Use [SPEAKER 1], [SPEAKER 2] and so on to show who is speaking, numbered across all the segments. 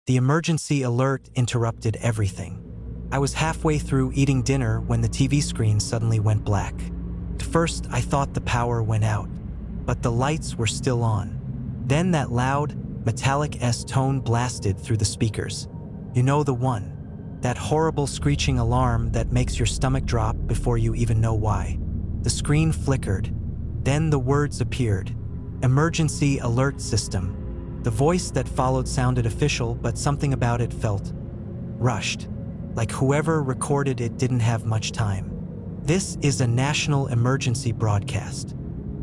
[SPEAKER 1] The emergency alert interrupted everything. I was halfway through eating dinner when the TV screen suddenly went black. At first, I thought the power went out, but the lights were still on. Then that loud, metallic S-tone blasted through the speakers. You know the one. That horrible screeching alarm that makes your stomach drop before you even know why. The screen flickered. Then the words appeared. Emergency alert system. The voice that followed sounded official, but something about it felt rushed. Like whoever recorded it didn't have much time. This is a national emergency broadcast.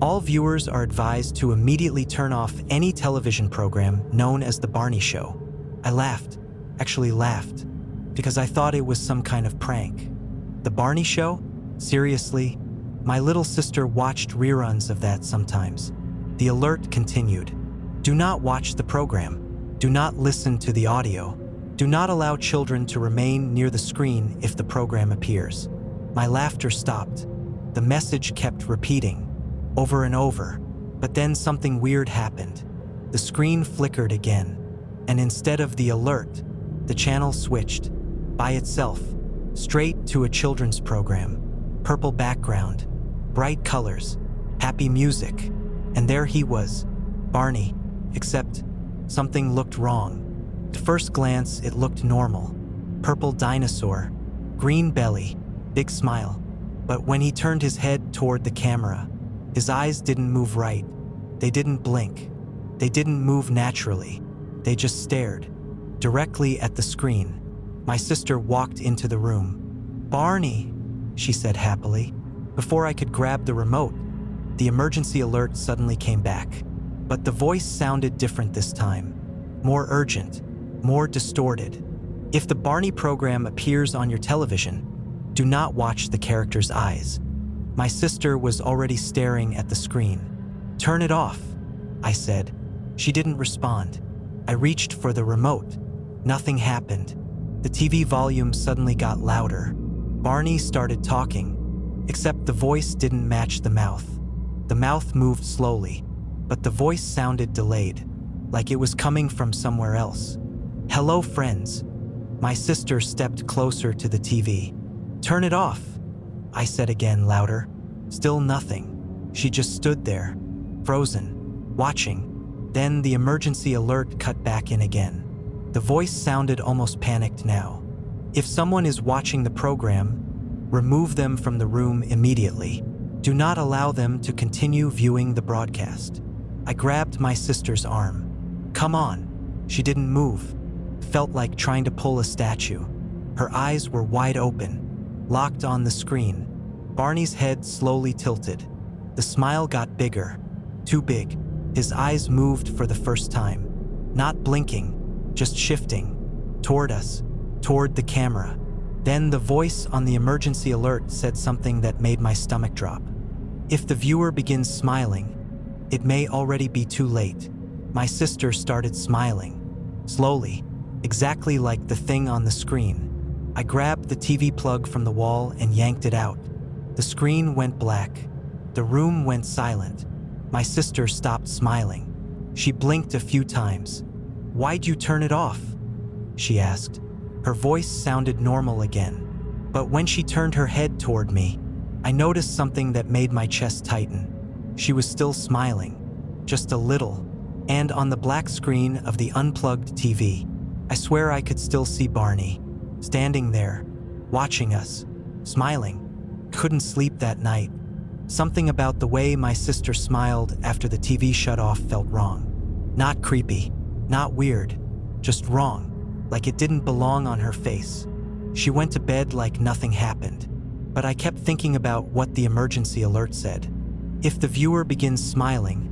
[SPEAKER 1] All viewers are advised to immediately turn off any television program known as The Barney Show. I laughed, actually laughed, because I thought it was some kind of prank. The Barney Show? Seriously? My little sister watched reruns of that sometimes. The alert continued. Do not watch the program. Do not listen to the audio. Do not allow children to remain near the screen if the program appears. My laughter stopped. The message kept repeating, over and over, but then something weird happened. The screen flickered again, and instead of the alert, the channel switched, by itself, straight to a children's program. Purple background, bright colors, happy music, and there he was, Barney, except something looked wrong. At first glance, it looked normal. Purple dinosaur, green belly, big smile. But when he turned his head toward the camera, his eyes didn't move right. They didn't blink. They didn't move naturally. They just stared, directly at the screen. My sister walked into the room. "Barney," she said happily. Before I could grab the remote, the emergency alert suddenly came back. But the voice sounded different this time. More urgent, more distorted. If the Barney program appears on your television, do not watch the character's eyes. My sister was already staring at the screen. "Turn it off," I said. She didn't respond. I reached for the remote. Nothing happened. The TV volume suddenly got louder. Barney started talking, except the voice didn't match the mouth. The mouth moved slowly, but the voice sounded delayed, like it was coming from somewhere else. "Hello, friends." My sister stepped closer to the TV. "Turn it off," I said again louder. Still nothing. She just stood there, frozen, watching. Then the emergency alert cut back in again. The voice sounded almost panicked now. "If someone is watching the program, remove them from the room immediately. Do not allow them to continue viewing the broadcast." I grabbed my sister's arm. "Come on." She didn't move. Felt like trying to pull a statue. Her eyes were wide open, locked on the screen. Barney's head slowly tilted. The smile got bigger, too big. His eyes moved for the first time. Not blinking, just shifting. Toward us, toward the camera. Then the voice on the emergency alert said something that made my stomach drop. "If the viewer begins smiling, it may already be too late." My sister started smiling. Slowly, exactly like the thing on the screen. I grabbed the TV plug from the wall and yanked it out. The screen went black. The room went silent. My sister stopped smiling. She blinked a few times. "Why'd you turn it off?" she asked. Her voice sounded normal again. But when she turned her head toward me, I noticed something that made my chest tighten. She was still smiling, just a little, and on the black screen of the unplugged TV, I swear I could still see Barney, standing there, watching us, smiling. Couldn't sleep that night. Something about the way my sister smiled after the TV shut off felt wrong. Not creepy, not weird, just wrong, like it didn't belong on her face. She went to bed like nothing happened, but I kept thinking about what the emergency alert said. If the viewer begins smiling,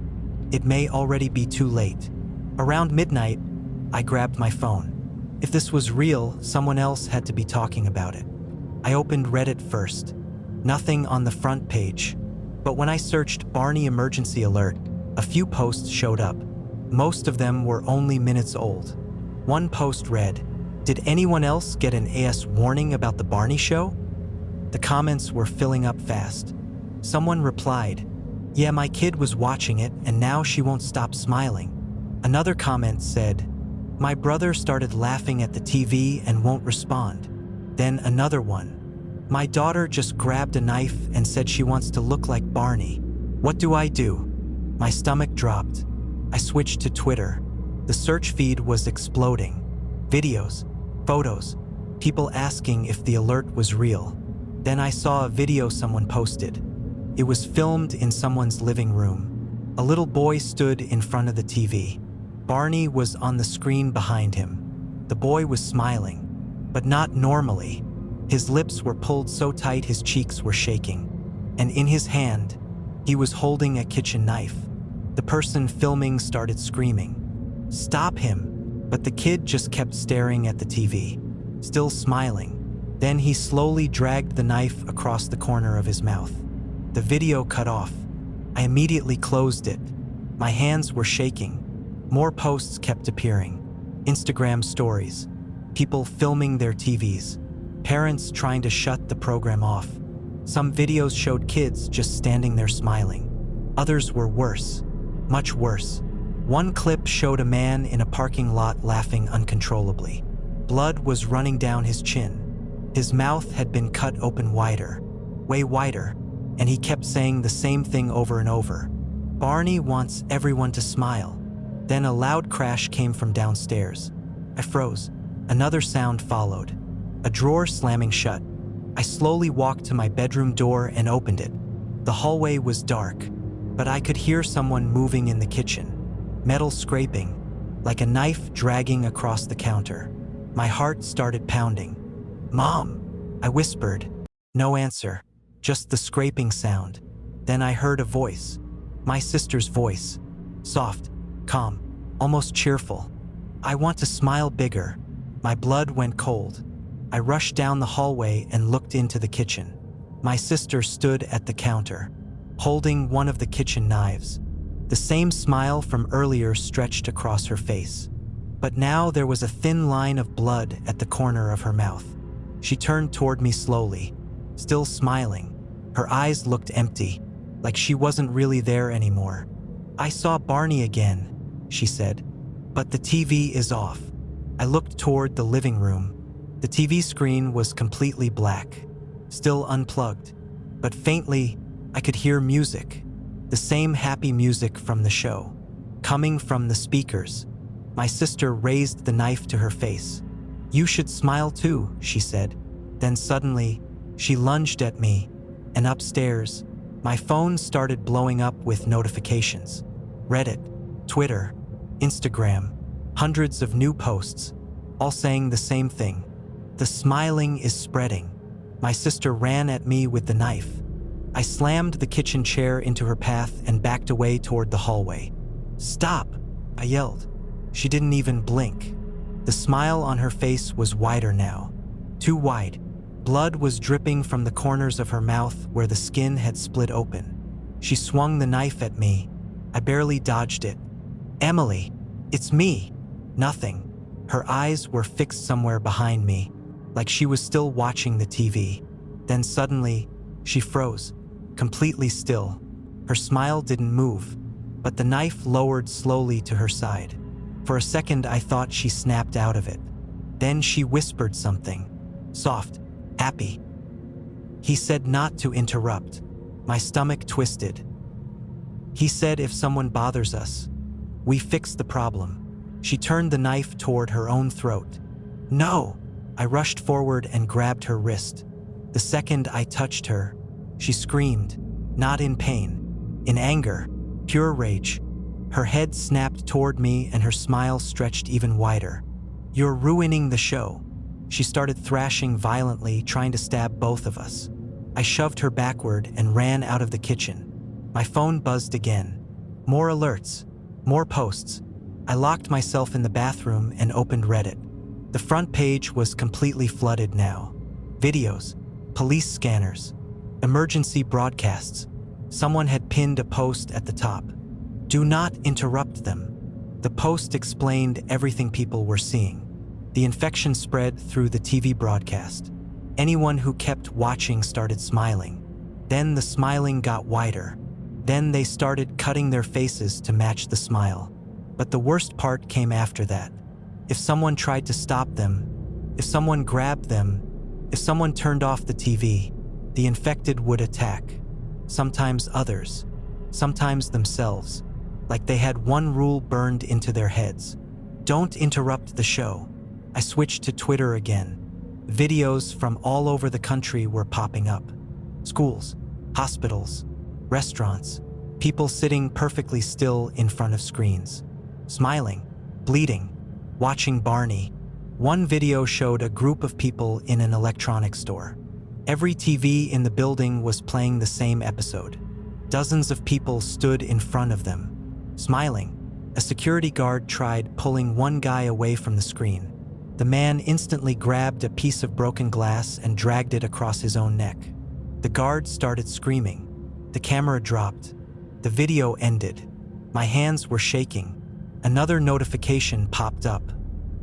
[SPEAKER 1] it may already be too late. Around midnight, I grabbed my phone. If this was real, someone else had to be talking about it. I opened Reddit first. Nothing on the front page. But when I searched Barney emergency alert, a few posts showed up. Most of them were only minutes old. One post read, "Did anyone else get an AS warning about the Barney show?" The comments were filling up fast. Someone replied, "Yeah, my kid was watching it and now she won't stop smiling." Another comment said, My brother started laughing at the TV and won't respond. Then another one. My daughter just grabbed a knife and said she wants to look like Barney. What do I do? My stomach dropped. I switched to Twitter. The search feed was exploding. Videos, photos, people asking if the alert was real. Then I saw a video someone posted. It was filmed in someone's living room. A little boy stood in front of the TV. Barney was on the screen behind him. The boy was smiling, but not normally. His lips were pulled so tight his cheeks were shaking. And in his hand, he was holding a kitchen knife. The person filming started screaming, "Stop him!" But the kid just kept staring at the TV, still smiling. Then he slowly dragged the knife across the corner of his mouth. The video cut off. I immediately closed it. My hands were shaking. More posts kept appearing. Instagram stories, people filming their TVs, parents trying to shut the program off. Some videos showed kids just standing there smiling. Others were worse, much worse. One clip showed a man in a parking lot laughing uncontrollably. Blood was running down his chin. His mouth had been cut open wider, way wider, and he kept saying the same thing over and over. Barney wants everyone to smile. Then a loud crash came from downstairs. I froze. Another sound followed. A drawer slamming shut. I slowly walked to my bedroom door and opened it. The hallway was dark, but I could hear someone moving in the kitchen. Metal scraping, like a knife dragging across the counter. My heart started pounding. "Mom," I whispered. No answer, just the scraping sound. Then I heard a voice. My sister's voice. Soft, calm, almost cheerful. "I want to smile bigger." My blood went cold. I rushed down the hallway and looked into the kitchen. My sister stood at the counter, holding one of the kitchen knives. The same smile from earlier stretched across her face. But now there was a thin line of blood at the corner of her mouth. She turned toward me slowly, still smiling. Her eyes looked empty, like she wasn't really there anymore. "I saw Barney again," she said, "but the TV is off." I looked toward the living room. The TV screen was completely black, still unplugged, but faintly I could hear music, the same happy music from the show, coming from the speakers. My sister raised the knife to her face. "You should smile too," she said. Then suddenly, she lunged at me, and upstairs, my phone started blowing up with notifications. Reddit, Twitter, Instagram, hundreds of new posts, all saying the same thing. "The smiling is spreading." My sister ran at me with the knife. I slammed the kitchen chair into her path and backed away toward the hallway. "Stop," I yelled. She didn't even blink. The smile on her face was wider now, too wide. Blood was dripping from the corners of her mouth where the skin had split open. She swung the knife at me. I barely dodged it. "Emily, it's me." Nothing. Her eyes were fixed somewhere behind me, like she was still watching the TV. Then suddenly, she froze, completely still. Her smile didn't move, but the knife lowered slowly to her side. For a second, I thought she snapped out of it. Then she whispered something, soft, happy. He said not to interrupt. My stomach twisted. He said if someone bothers us, we fix the problem. She turned the knife toward her own throat. "No!" I rushed forward and grabbed her wrist. The second I touched her, she screamed, not in pain, in anger, pure rage. Her head snapped toward me and her smile stretched even wider. "You're ruining the show." She started thrashing violently, trying to stab both of us. I shoved her backward and ran out of the kitchen. My phone buzzed again. More alerts, more posts. I locked myself in the bathroom and opened Reddit. The front page was completely flooded now. Videos, police scanners, emergency broadcasts. Someone had pinned a post at the top. "Do not interrupt them." The post explained everything people were seeing. The infection spread through the TV broadcast. Anyone who kept watching started smiling. Then the smiling got wider. Then they started cutting their faces to match the smile. But the worst part came after that. If someone tried to stop them, if someone grabbed them, if someone turned off the TV, the infected would attack. Sometimes others, sometimes themselves, like they had one rule burned into their heads. Don't interrupt the show. I switched to Twitter again. Videos from all over the country were popping up. Schools, hospitals, restaurants, people sitting perfectly still in front of screens, smiling, bleeding, watching Barney. One video showed a group of people in an electronics store. Every TV in the building was playing the same episode. Dozens of people stood in front of them, smiling. A security guard tried pulling one guy away from the screen. The man instantly grabbed a piece of broken glass and dragged it across his own neck. The guard started screaming. The camera dropped. The video ended. My hands were shaking. Another notification popped up.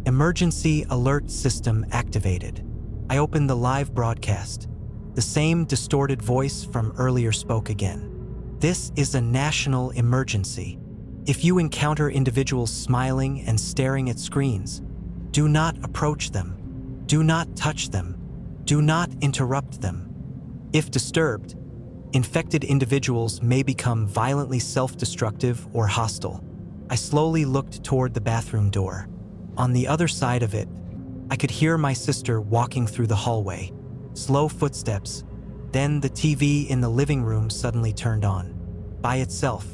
[SPEAKER 1] Emergency alert system activated. I opened the live broadcast. The same distorted voice from earlier spoke again. This is a national emergency. If you encounter individuals smiling and staring at screens, do not approach them. Do not touch them. Do not interrupt them. If disturbed, infected individuals may become violently self-destructive or hostile. I slowly looked toward the bathroom door. On the other side of it, I could hear my sister walking through the hallway. Slow footsteps. Then the TV in the living room suddenly turned on. By itself,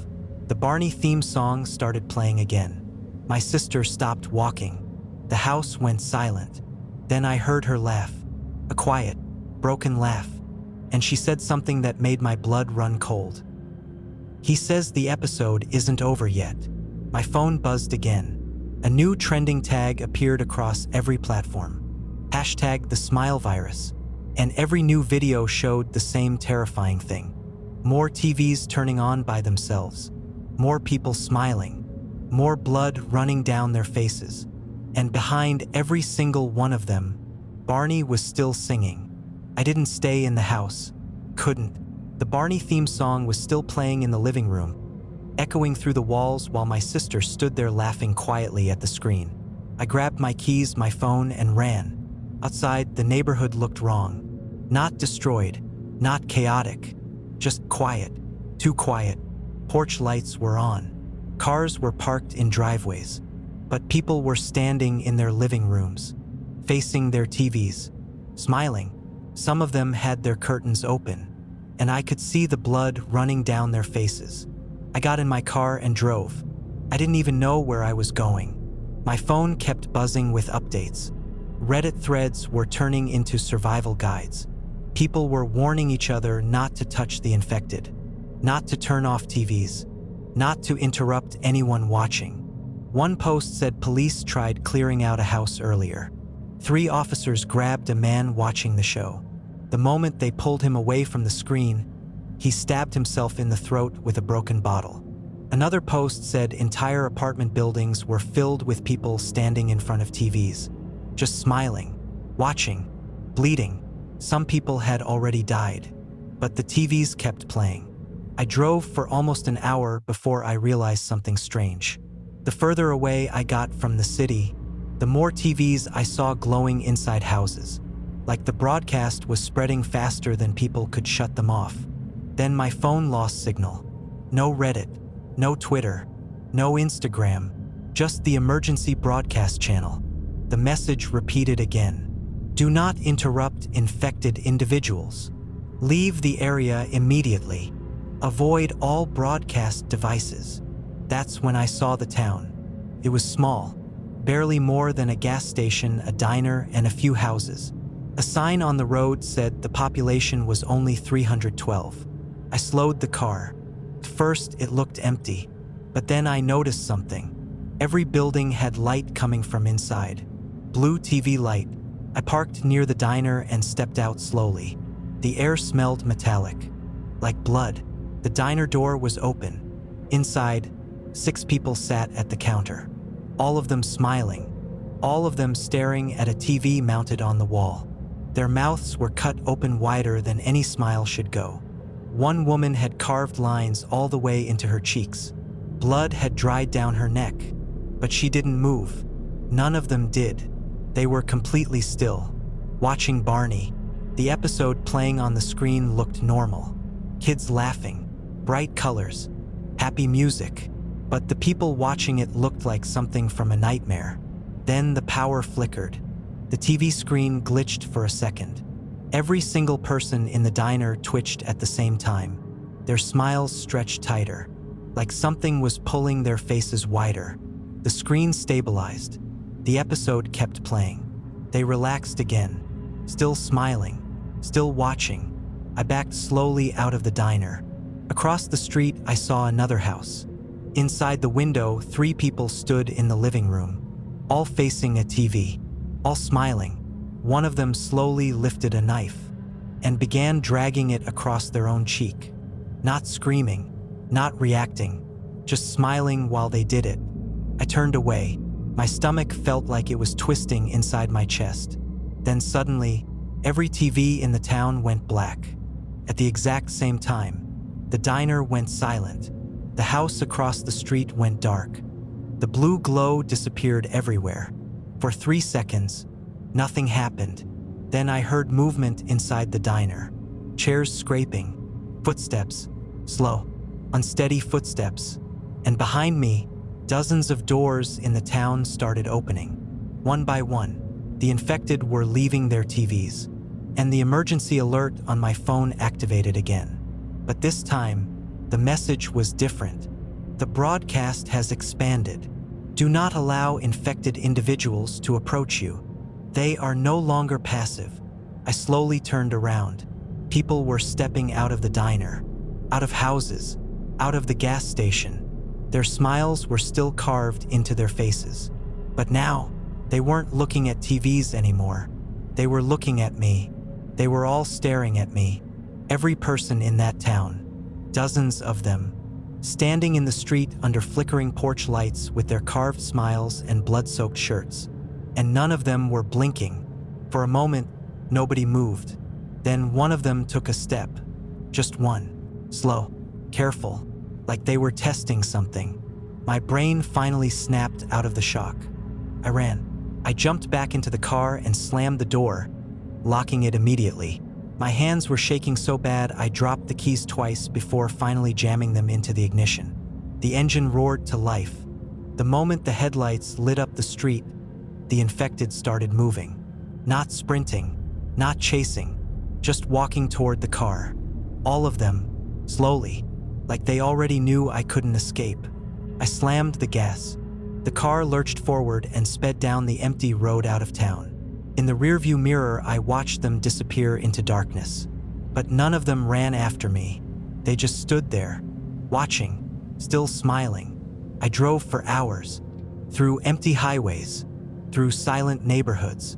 [SPEAKER 1] the Barney theme song started playing again. My sister stopped walking. The house went silent. Then I heard her laugh. A quiet, broken laugh. And she said something that made my blood run cold. He says the episode isn't over yet. My phone buzzed again. A new trending tag appeared across every platform. Hashtag the smile virus. And every new video showed the same terrifying thing. More TVs turning on by themselves. More people smiling. More blood running down their faces. And behind every single one of them, Barney was still singing. I didn't stay in the house. Couldn't. The Barney theme song was still playing in the living room, echoing through the walls while my sister stood there laughing quietly at the screen. I grabbed my keys, my phone, and ran. Outside, the neighborhood looked wrong. Not destroyed, not chaotic, just quiet, too quiet. Porch lights were on. Cars were parked in driveways, but people were standing in their living rooms, facing their TVs, smiling. Some of them had their curtains open, and I could see the blood running down their faces. I got in my car and drove. I didn't even know where I was going. My phone kept buzzing with updates. Reddit threads were turning into survival guides. People were warning each other not to touch the infected, not to turn off TVs, not to interrupt anyone watching. One post said police tried clearing out a house earlier. 3 officers grabbed a man watching the show. The moment they pulled him away from the screen, he stabbed himself in the throat with a broken bottle. Another post said entire apartment buildings were filled with people standing in front of TVs, just smiling, watching, bleeding. Some people had already died, but the TVs kept playing. I drove for almost an hour before I realized something strange. The further away I got from the city, the more TVs I saw glowing inside houses, like the broadcast was spreading faster than people could shut them off. Then my phone lost signal. No Reddit, no Twitter, no Instagram, just the emergency broadcast channel. The message repeated again. Do not interrupt infected individuals. Leave the area immediately. Avoid all broadcast devices. That's when I saw the town. It was small, barely more than a gas station, a diner, and a few houses. A sign on the road said the population was only 312. I slowed the car. At first, it looked empty, but then I noticed something. Every building had light coming from inside. Blue TV light. I parked near the diner and stepped out slowly. The air smelled metallic, like blood. The diner door was open. Inside, 6 people sat at the counter, all of them smiling, all of them staring at a TV mounted on the wall. Their mouths were cut open wider than any smile should go. One woman had carved lines all the way into her cheeks. Blood had dried down her neck, but she didn't move. None of them did. They were completely still. Watching Barney, the episode playing on the screen looked normal. Kids laughing, bright colors, happy music. But the people watching it looked like something from a nightmare. Then the power flickered. The TV screen glitched for a second. Every single person in the diner twitched at the same time. Their smiles stretched tighter, like something was pulling their faces wider. The screen stabilized. The episode kept playing. They relaxed again, still smiling, still watching. I backed slowly out of the diner. Across the street, I saw another house. Inside the window, 3 people stood in the living room, all facing a TV, all smiling. One of them slowly lifted a knife and began dragging it across their own cheek. Not screaming, not reacting, just smiling while they did it. I turned away. My stomach felt like it was twisting inside my chest. Then suddenly, every TV in the town went black. At the exact same time, the diner went silent. The house across the street went dark. The blue glow disappeared everywhere. For 3 seconds, nothing happened. Then I heard movement inside the diner. Chairs scraping, footsteps, slow, unsteady footsteps. And behind me, dozens of doors in the town started opening. One by one, the infected were leaving their TVs, and the emergency alert on my phone activated again. But this time, the message was different. The broadcast has expanded. Do not allow infected individuals to approach you. They are no longer passive. I slowly turned around. People were stepping out of the diner, out of houses, out of the gas station. Their smiles were still carved into their faces. But now, they weren't looking at TVs anymore. They were looking at me. They were all staring at me. Every person in that town. Dozens of them, standing in the street under flickering porch lights with their carved smiles and blood-soaked shirts. And none of them were blinking. For a moment, nobody moved. Then one of them took a step. Just one. Slow, careful, like they were testing something. My brain finally snapped out of the shock. I ran. I jumped back into the car and slammed the door, locking it immediately. My hands were shaking so bad I dropped the keys twice before finally jamming them into the ignition. The engine roared to life. The moment the headlights lit up the street, the infected started moving. Not sprinting, not chasing, just walking toward the car. All of them, slowly, like they already knew I couldn't escape. I slammed the gas. The car lurched forward and sped down the empty road out of town. In the rearview mirror, I watched them disappear into darkness. But none of them ran after me. They just stood there, watching, still smiling. I drove for hours, through empty highways, through silent neighborhoods.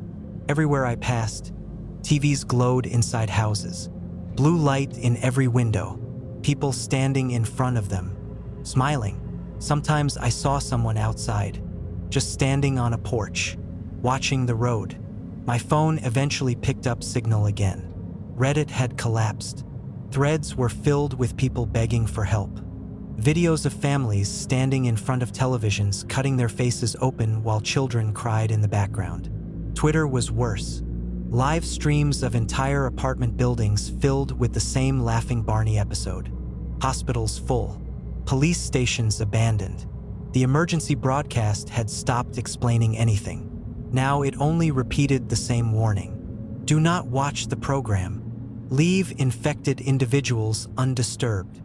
[SPEAKER 1] Everywhere I passed, TVs glowed inside houses. Blue light in every window, people standing in front of them, smiling. Sometimes I saw someone outside, just standing on a porch, watching the road. My phone eventually picked up signal again. Reddit had collapsed. Threads were filled with people begging for help. Videos of families standing in front of televisions, cutting their faces open while children cried in the background. Twitter was worse. Live streams of entire apartment buildings filled with the same laughing Barney episode. Hospitals full. Police stations abandoned. The emergency broadcast had stopped explaining anything. Now it only repeated the same warning. Do not watch the program. Leave infected individuals undisturbed.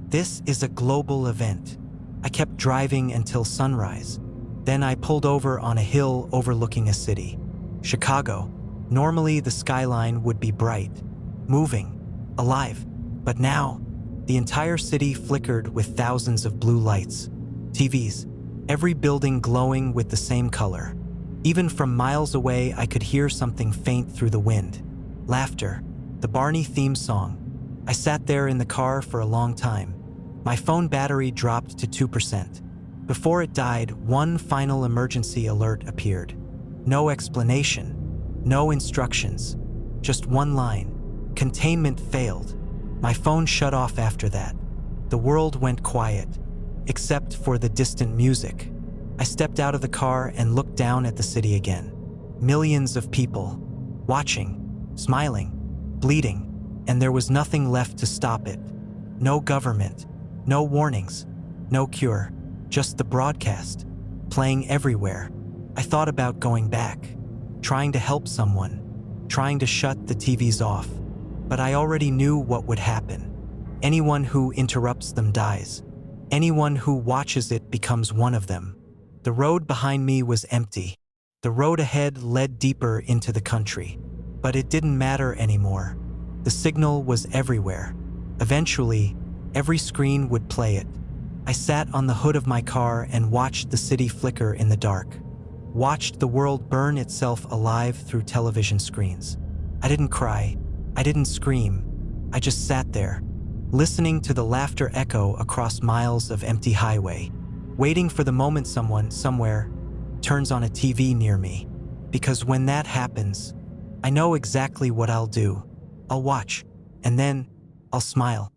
[SPEAKER 1] This is a global event. I kept driving until sunrise. Then I pulled over on a hill overlooking a city. Chicago. Normally the skyline would be bright, moving, alive. But now, the entire city flickered with thousands of blue lights. TVs, every building glowing with the same color. Even from miles away, I could hear something faint through the wind. Laughter, the Barney theme song. I sat there in the car for a long time. My phone battery dropped to 2%. Before it died, one final emergency alert appeared. No explanation, no instructions, just one line. Containment failed. My phone shut off after that. The world went quiet, except for the distant music. I I stepped out of the car and looked down at the city again. Millions of people, watching, smiling, bleeding, and there was nothing left to stop it. No government, no warnings, no cure, just the broadcast, playing everywhere. I thought about going back, trying to help someone, trying to shut the TVs off, but I already knew what would happen. Anyone who interrupts them dies. Anyone who watches it becomes one of them. The road behind me was empty. The road ahead led deeper into the country, but it didn't matter anymore. The signal was everywhere. Eventually, every screen would play it. I sat on the hood of my car and watched the city flicker in the dark, watched the world burn itself alive through television screens. I didn't cry, I didn't scream, I just sat there, listening to the laughter echo across miles of empty highway, waiting for the moment someone, somewhere, turns on a TV near me. Because when that happens, I know exactly what I'll do. I'll watch, and then I'll smile.